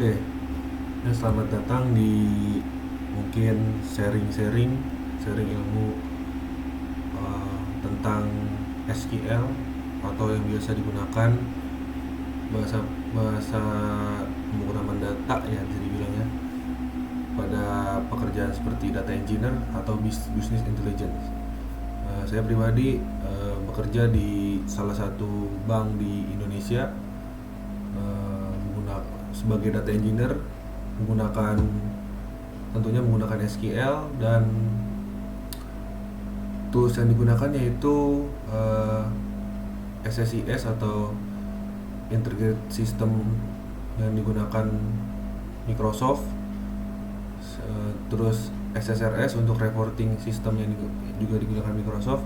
Oke, ya selamat datang di mungkin sharing ilmu tentang SQL atau yang biasa digunakan bahasa bahasa pemrograman data ya bisa dibilang ya pada pekerjaan seperti data engineer atau business intelligence. Saya pribadi bekerja di salah satu bank di Indonesia sebagai data engineer menggunakan tentunya menggunakan SQL dan tools yang digunakan yaitu SSIS atau Integrated System yang digunakan Microsoft, terus SSRS untuk reporting system yang juga digunakan Microsoft,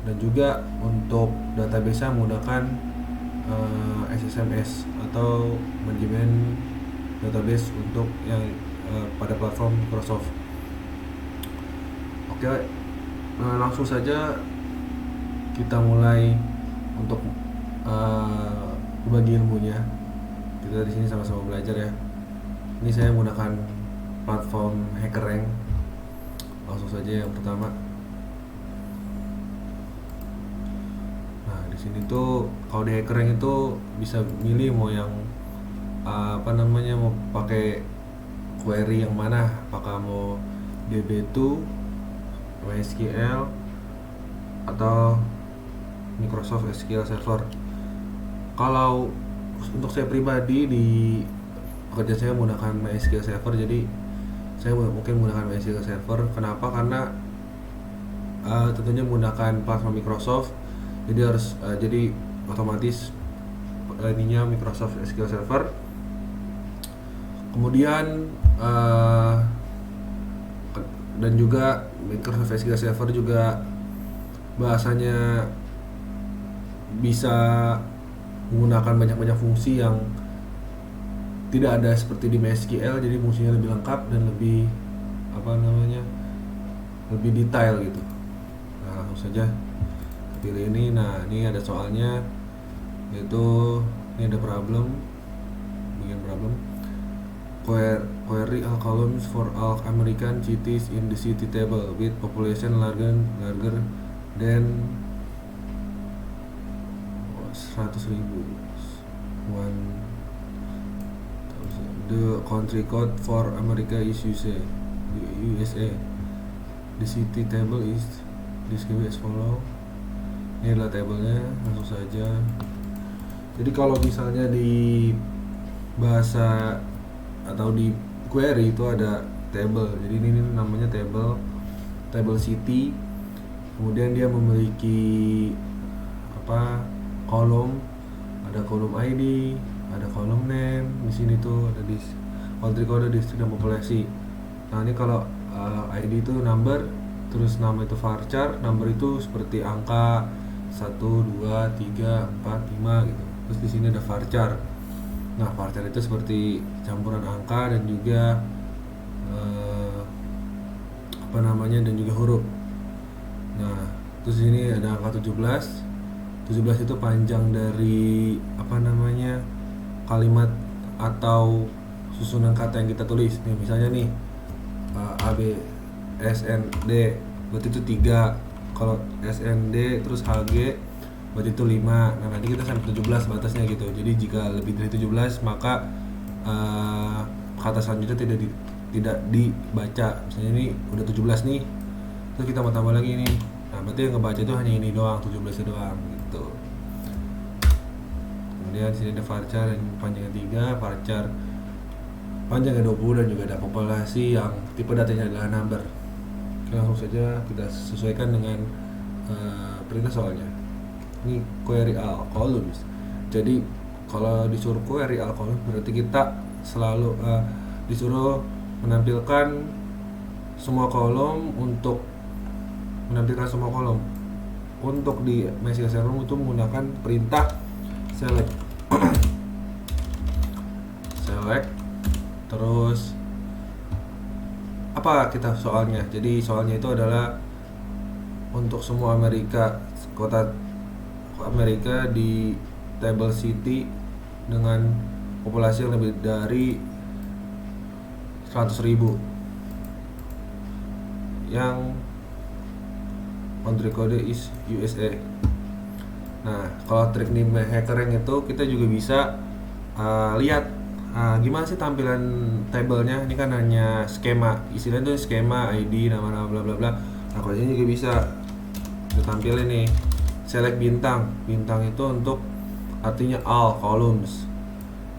dan juga untuk database menggunakan SSMS atau manajemen database untuk yang pada platform Microsoft. Oke, langsung saja kita mulai untuk berbagi ilmunya. Kita di sini sama-sama belajar ya. Ini saya menggunakan platform HackerRank. Langsung saja yang pertama. Nah, di sini tuh kalau di HackerRank itu bisa milih mau yang mau pakai query yang mana, apakah mau DB2, MySQL atau Microsoft SQL Server. Kalau untuk saya pribadi di pekerjaan saya menggunakan MySQL Server, jadi saya mungkin menggunakan MySQL Server. Kenapa? Karena tentunya menggunakan platform Microsoft, jadi harus jadi otomatis ininya Microsoft SQL Server. Kemudian dan juga Microsoft SQL Server juga bahasanya bisa menggunakan banyak fungsi yang tidak ada seperti di MySQL, jadi fungsinya lebih lengkap dan lebih lebih detail gitu. Nah, langsung saja pilih ini. Nah, ini ada soalnya, yaitu ini ada bikin problem. Query all columns for all American cities in the city table with population larger than 100,000. The country code for America is USA. The city table is described as follow. Ini adalah tabelnya, langsung saja. Jadi kalau misalnya di bahasa atau di query itu ada table. Jadi ini namanya table city. Kemudian dia memiliki kolom, ada kolom ID, ada kolom name. Di sini tuh ada di country code, district, dan populasi. Nah, ini kalau ID itu number, terus nama itu varchar, number itu seperti angka 1, 2, 3, 4, 5 gitu. Terus di sini ada varchar. Nah, varchar itu seperti campuran angka dan juga dan juga huruf. Nah, terus ini ada angka 17. 17 itu panjang dari kalimat atau susunan kata yang kita tulis. Nih, misalnya nih A B S N D, berarti itu 3. Kalau S N D terus H G berarti itu 5. Nah, nanti kita sampai 17 batasnya gitu. Jadi jika lebih dari 17 maka kata selanjutnya tidak dibaca. Misalnya ini udah 17 nih, terus kita mau tambah lagi nih. Nah, berarti yang ngebaca itu hanya ini doang, 17 doang gitu. Kemudian sini ada varchar yang panjangnya 3, varchar panjangnya 20, dan juga ada populasi yang tipe datanya adalah number. Oke, langsung saja kita sesuaikan dengan perintah soalnya. Ini query all columns. Jadi kalau disuruh query all columns berarti kita selalu disuruh menampilkan semua kolom. Untuk menampilkan semua kolom untuk di MySQL Server itu menggunakan perintah select. Select, terus apa kita soalnya? Jadi soalnya itu adalah untuk semua kota Amerika di table city dengan populasi yang lebih dari 100.000 yang country code is USA. Nah, kalau trik di HackerRank itu kita juga bisa lihat gimana sih tampilan tabelnya. Ini kan hanya skema, istilahnya itu skema, ID, nama-nama bla bla bla. Nah, kalau ini juga bisa kita tampilin nih, select bintang. Bintang itu untuk artinya all columns.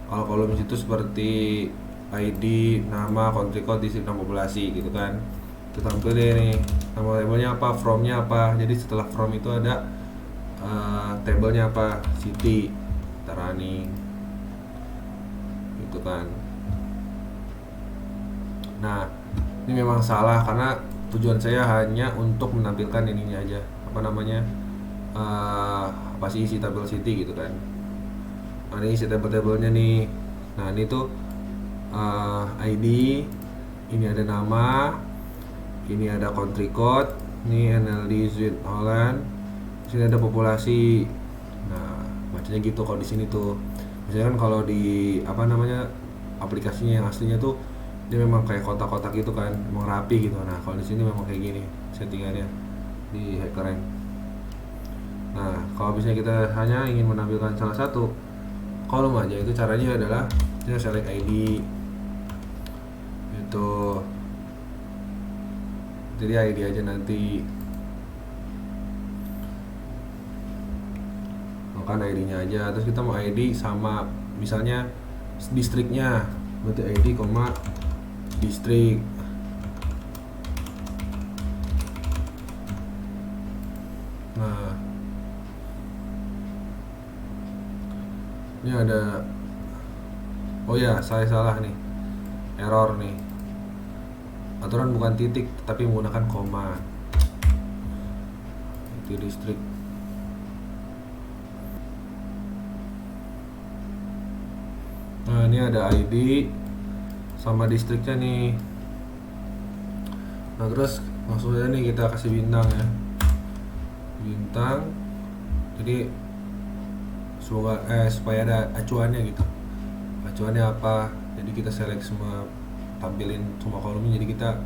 All columns itu seperti ID, nama, country code, distrik, nama populasi gitu kan. Kita tampilin nih, nama tabelnya apa, from-nya apa. Jadi setelah from itu ada tabelnya apa, city, kita running gitu kan. Nah, ini memang salah karena tujuan saya hanya untuk menampilkan ininya aja, apa namanya, apa sih isi tabel city gitu kan. Nah, ini isi tabel-tabelnya nih. Nah, ini tuh ID, ini ada nama, ini ada country code, ini NLD Zuid Holland, sini ada populasi. Nah, bacanya gitu kalau di sini tuh. Misalnya kan kalau di apa namanya, aplikasinya yang aslinya tuh dia memang kayak kotak-kotak gitu kan, memang rapi gitu. Nah, kalau di sini memang kayak gini settingannya di HackerRank. Nah, kalau misalnya kita hanya ingin menampilkan salah satu kolom aja, itu caranya adalah kita select ID itu, jadi ID aja nanti. Kan ID-nya aja, terus kita mau ID sama misalnya distriknya, berarti ID, distrik. Nah, ini ada, oh ya, saya salah nih, error nih, aturan bukan titik tapi menggunakan koma. Itu distrik. Nah, ini ada ID sama distriknya nih. Nah, terus langsung aja nih kita kasih bintang ya, bintang. Jadi supaya ada acuannya gitu, acuannya apa. Jadi kita select semua, tampilin semua kolomnya, jadi kita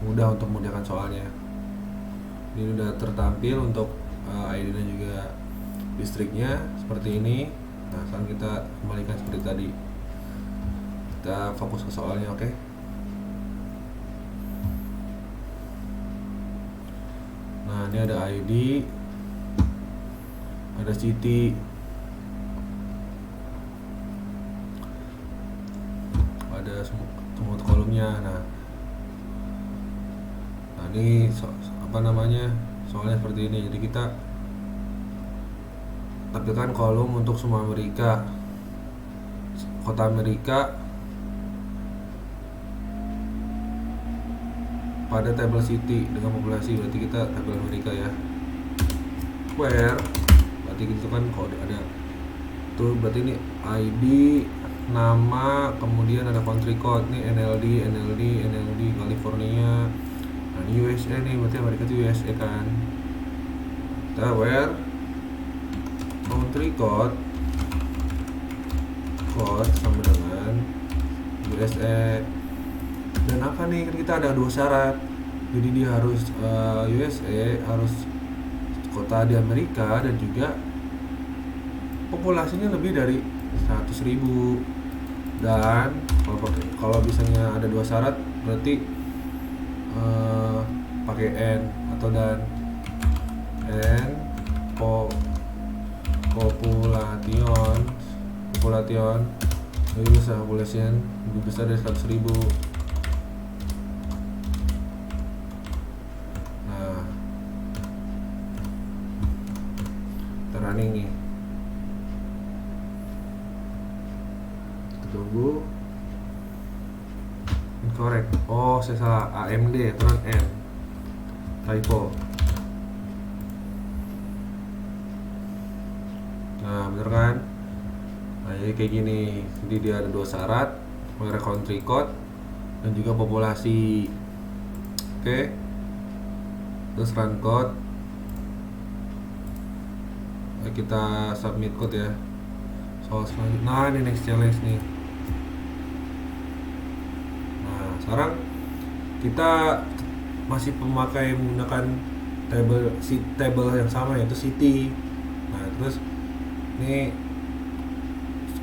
mudah untuk memudahkan soalnya. Ini udah tertampil untuk ID dan juga distriknya seperti ini. Nah, sekarang kita kembalikan seperti tadi, kita fokus ke soalnya. Oke. Nah, ini ada ID, ada city, ada semua kolomnya. Nah, ini apa namanya, soalnya seperti ini. Jadi kita tampilkan kolom untuk semua Amerika, kota Amerika pada tabel city dengan populasi, berarti kita tabel Amerika ya. Where berarti gitu kan, kalau ada tuh berarti ini ID, nama, kemudian ada country code nih, NLD California. Nah, ini USA nih, berarti Amerika itu USA kan. Kita where country code sama dengan USA. Dan apa nih, kan kita ada 2 syarat. Jadi dia harus USA, harus kota di Amerika, dan juga populasinya lebih dari 100.000. Dan kalau misalnya ada 2 syarat, berarti pakai N atau dan. N population lebih besar, population lebih besar dari 100.000. Nah, kita running nih, kita tunggu. Incorrect, oh saya salah, AMD aturan N, typo. Nah, bener kan? Nah, jadi kayak gini. Jadi dia ada 2 syarat, mengenai country code dan juga populasi. Oke. Terus run code. Nah, kita submit code ya. Soal selanjutnya. Nah, ini next challenge nih. Sekarang kita masih memakai menggunakan table yang sama, yaitu city. Nah terus ini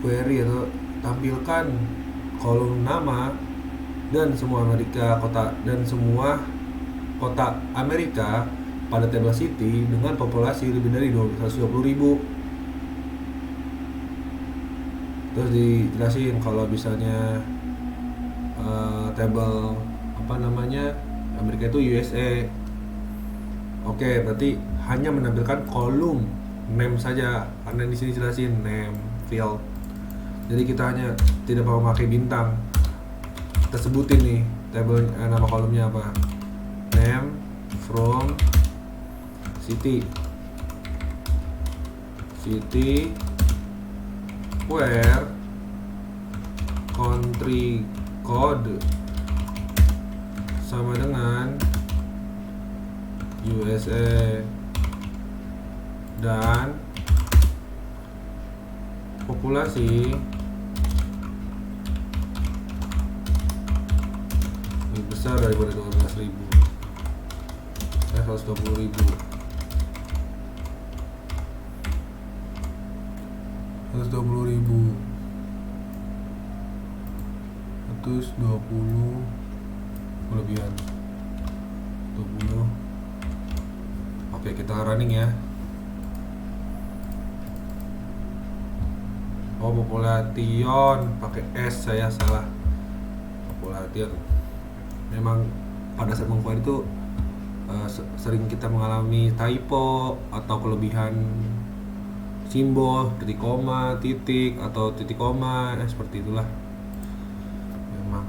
query atau tampilkan kolom nama dan semua kota Amerika pada table city dengan populasi lebih dari 220.000. Terus dijelasin kalau misalnya table Amerika itu USA. Oke, berarti hanya menampilkan kolom name saja, karena di sini jelasin name field. Jadi kita hanya tidak mau memakai bintang. Kita sebutin nih nama kolomnya apa. Name from city where country code sama dengan USA dan populasi lebih besar daripada 120.000. 120.000. 120 kelebihan 20. Oke, kita running ya. Population pakai S, saya salah. Population. Memang pada saat meng-query itu sering kita mengalami typo atau kelebihan simbol, titik koma, titik atau titik koma, seperti itulah. Memang.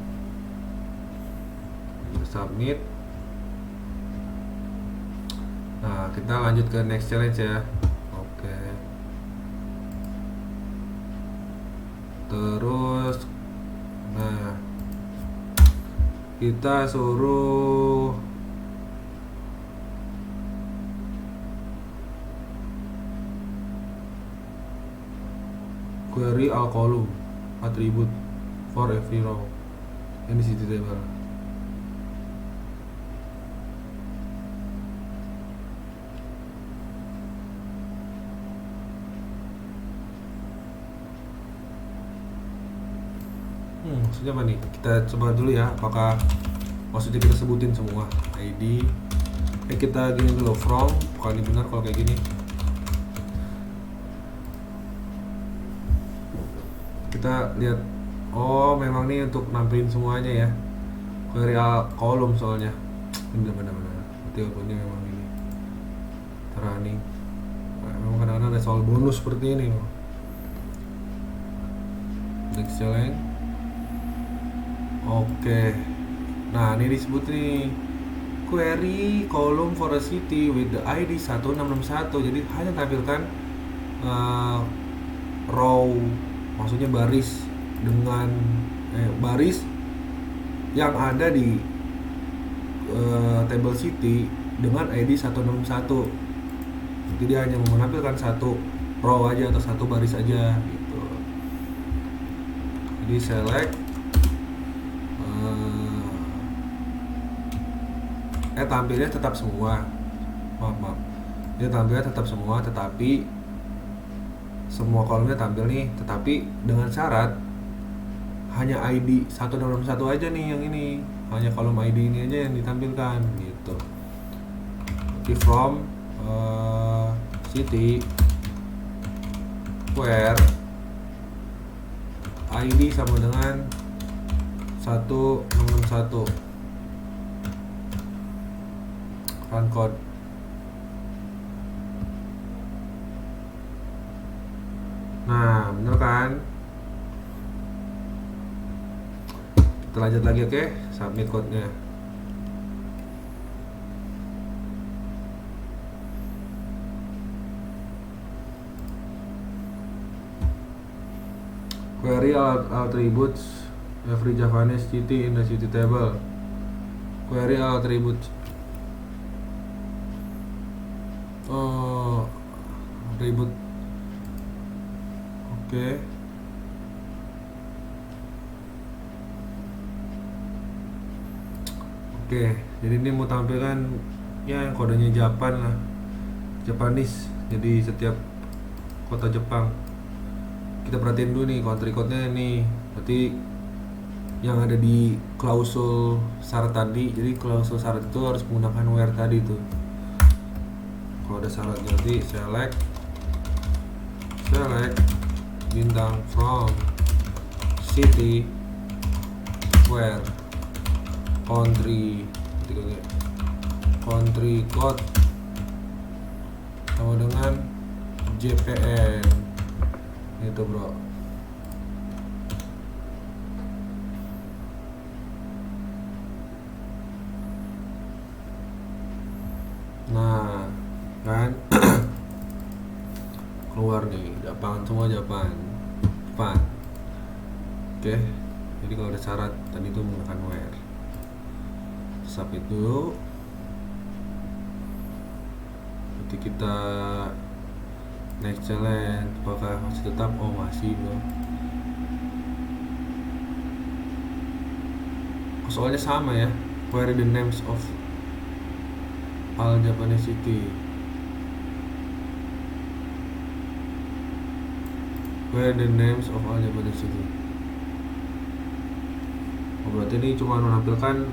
Kita submit. Nah, kita lanjut ke next challenge ya. Oke. Terus, nah, kita suruh query all column attribute for every row in the city table. Maksudnya apa nih? Kita coba dulu ya, apakah maksudnya kita sebutin semua ID. Kita gini dulu, from, bukan benar kalau kayak gini. Kita lihat, oh memang nih untuk nampilin semuanya ya, query kolom soalnya. Benar-benar berarti ini memang ini running. Nah, memang kadang-kadang ada soal bonus seperti ini. Next challenge. Oke. Nah, ini disebut nih query column for a city with the ID 1661. Jadi hanya tampilkan row, maksudnya baris dengan baris yang ada di table city dengan ID 161. Jadi dia hanya menampilkan satu row aja atau satu baris aja gitu. Jadi select tampilnya tetap semua. Maaf. Dia tampilnya tetap semua, tetapi semua kolomnya tampil nih, tetapi dengan syarat hanya ID 161 aja nih yang ini. Hanya kolom ID ini aja yang ditampilkan gitu. Jadi from city where ID sama dengan 161 run code. Nah, bener kan? Kita lanjut lagi, oke? Submit code-nya. Query all attributes every Javanese city in the city table. Query all attributes. Attribute. Oke. Oke, jadi ini mau tampilkan ya kodenya Japan lah, Japanese. Jadi setiap kota Jepang kita perhatiin dulu nih country code-nya nih. Berarti yang ada di klausul syarat tadi. Jadi klausul syarat itu harus menggunakan where tadi tuh. Kalau ada syarat jadi select bintang from city where country code sama dengan JPN gitu bro. Nah kan keluar nih Jepang, semua Jepang. Oke, jadi kalau ada syarat tadi itu menggunakan where. Submit dulu. Nanti kita next challenge, apakah masih tetap? Oh masih bro. Soalnya sama ya, where the names of all Japanese city. Where the names of all Japanese city. Oh, berarti ini cuma menampilkan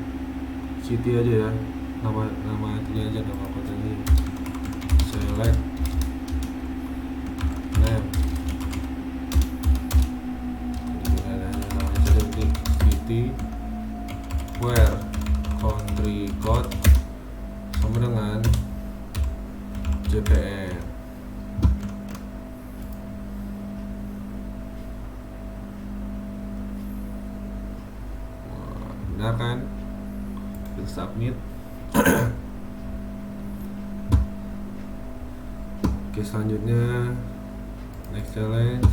city aja ya, nama itunya aja, nama kotanya. Select name. Jadi city where country code sama dengan JPN. Benar kan? Kita submit. Oke, selanjutnya next challenge.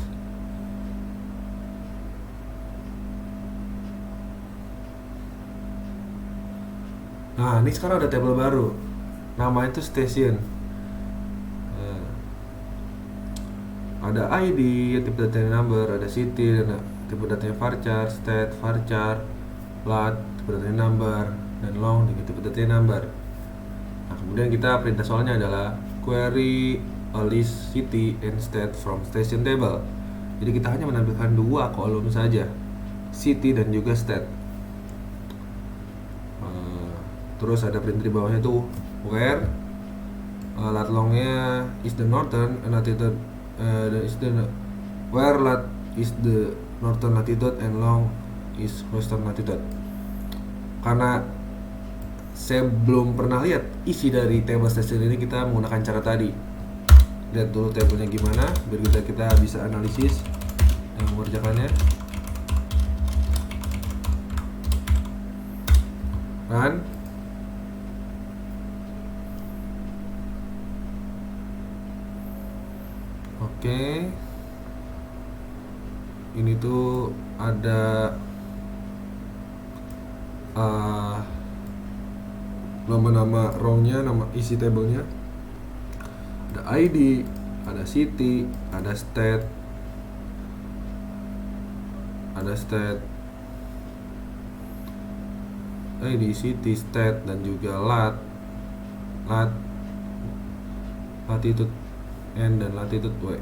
Nah, ini sekarang ada tabel baru. Namanya itu station. Nah, ada ID, tipe datanya number, ada city, dan tipe datanya varchar, state, varchar, lat, tipe datanya number, dan long dengan tipe datanya number. Nah, kemudian kita perintah soalnya adalah query a list city and state from station table. Jadi kita hanya menampilkan dua kolom saja, city dan juga state. Terus ada perintah di bawahnya tuh where lat longnya is the northern latitude, where lat is the northern latitude and long is western latitude. Karena saya belum pernah lihat isi dari table station ini, kita menggunakan cara tadi. Lihat dulu tabelnya gimana biar kita bisa analisis dan mengerjakannya. Kan oke, ini tuh ada nama-nama row-nya, nama isi tabelnya. Ada ID, ada city, ada state, ID, city, state, dan juga latitude N dan latitude W.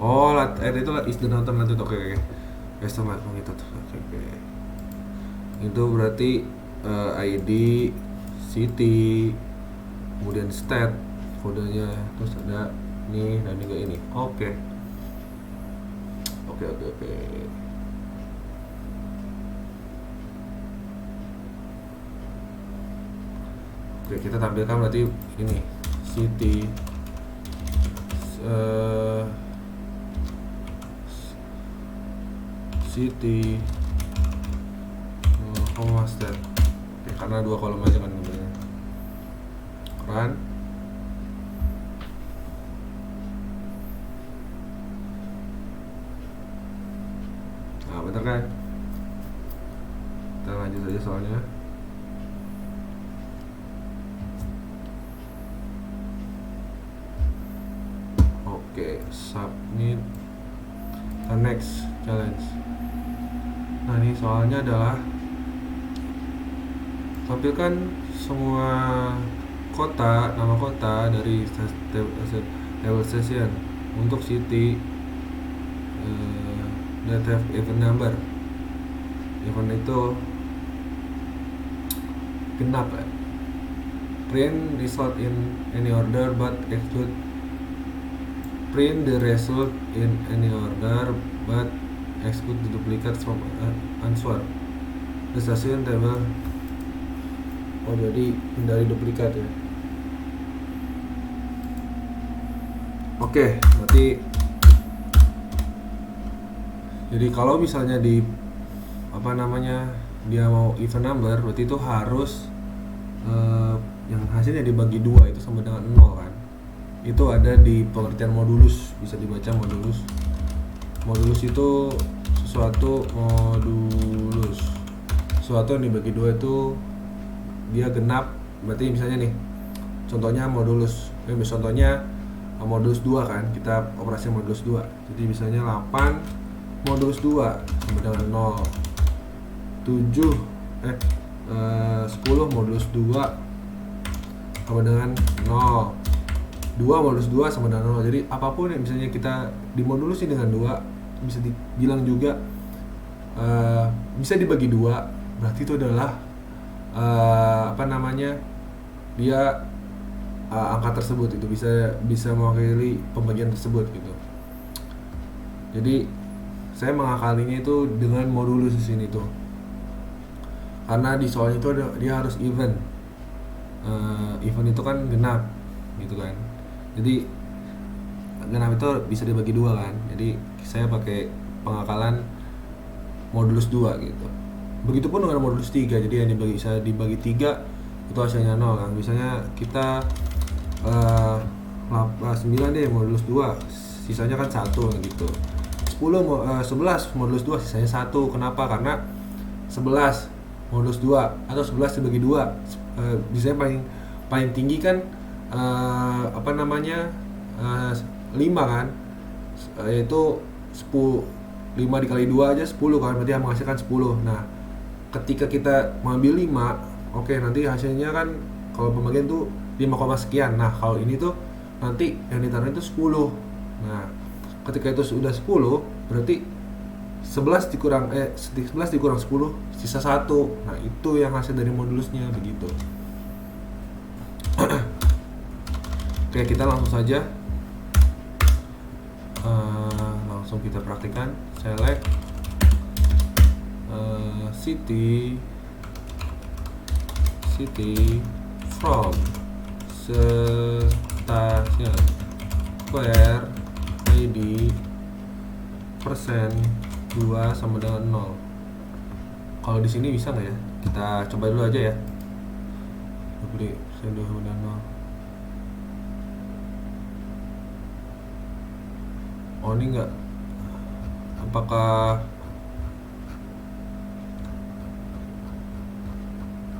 Oh, R itu is the northern latitude. Oke. Western latitude. Oke. Itu berarti ID, city, kemudian state kodenya, terus ada nih dan juga ini. Oke, kita tampilkan berarti ini city, state. Oke, karena dua kolom aja kan sebenarnya. Run. Nah, bentar kan? Kita lanjut aja soalnya. Oke, submit. The next challenge. Nah, ini soalnya adalah tampilkan semua nama kota dari table station untuk city, that have event number. Event itu genap ya. Print result in any order but exclude print the result in any order but exclude the duplicates from answer. The station table. Oh, jadi hindari duplikat ya. Oke, berarti jadi kalau misalnya di dia mau even number, berarti itu harus yang hasilnya dibagi 2 itu sama dengan 0 kan. Itu ada di pengertian modulus, bisa dibaca modulus. Modulus itu sesuatu yang dibagi 2 itu dia genap. Berarti misalnya nih, contohnya modulus 2 kan, kita operasi modulus 2. Jadi misalnya 8 modulus 2 sama dengan 0. 10 modulus 2 sama dengan 0. 2 modulus 2 sama dengan 0. Jadi apapun yang misalnya kita dimodulusi dengan 2, bisa dibilang juga bisa dibagi 2, berarti itu adalah dia angka tersebut itu bisa mewakili pembagian tersebut gitu. Jadi saya mengakalinya itu dengan modulus di sini tuh, karena di soal itu dia harus even. Event itu kan genap gitu kan. Jadi genap itu bisa dibagi 2 kan. Jadi saya pakai pengakalan modulus 2 gitu. Begitupun dengan modulus 3. Jadi yang bisa dibagi 3 itu hasilnya 0 kan. Misalnya kita 9 deh modulus 2, sisanya kan 1 gitu. 11 modulus 2, sisanya 1. Kenapa? Karena 11 modulus 2 atau 11 dibagi 2, biasanya paling tinggi kan 5 kan, yaitu 10. 5 dikali 2 aja 10 kan, berarti menghasilkan 10. Nah, ketika kita mengambil 5, oke, nanti hasilnya kan kalau pembagian tuh 5, sekian. Nah, kalau ini tuh nanti yang ditaruh itu 10. Nah, ketika itu sudah 10, berarti 11 dikurang 10 sisa 1. Nah, itu yang hasil dari modulusnya begitu. Oke, kita langsung saja langsung kita praktikkan. Select city from station square ID persen 2 sama dengan 0. Kalau di sini bisa nggak ya? Kita coba dulu aja ya. Beri persen 2 sama dengan 0. Oh, ini enggak. Apakah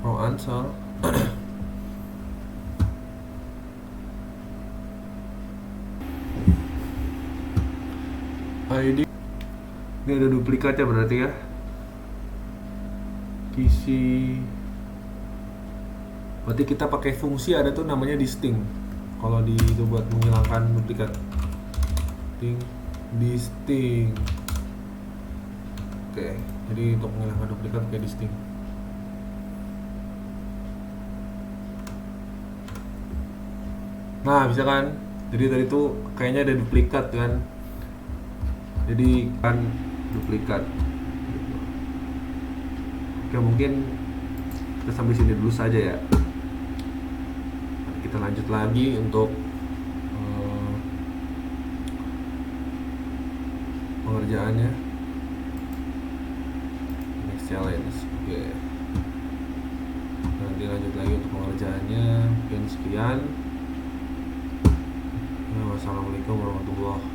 wrong answer? ID ini ada duplikatnya berarti ya. Isi berarti kita pakai fungsi ada tuh namanya distinct. Kalau itu buat menghilangkan duplikat. Distinct. Oke, jadi untuk menghilangkan duplikat pakai distinct. Nah, bisa kan? Jadi tadi tuh kayaknya ada duplikat kan. Jadi kan duplikat. Oke, mungkin kita sampai sini dulu saja ya. Kita lanjut lagi untuk pengerjaannya. Next challenge. Oke. Nanti lanjut lagi untuk pengerjaannya. Mungkin sekian. Wassalamualaikum warahmatullahi wabarakatuh.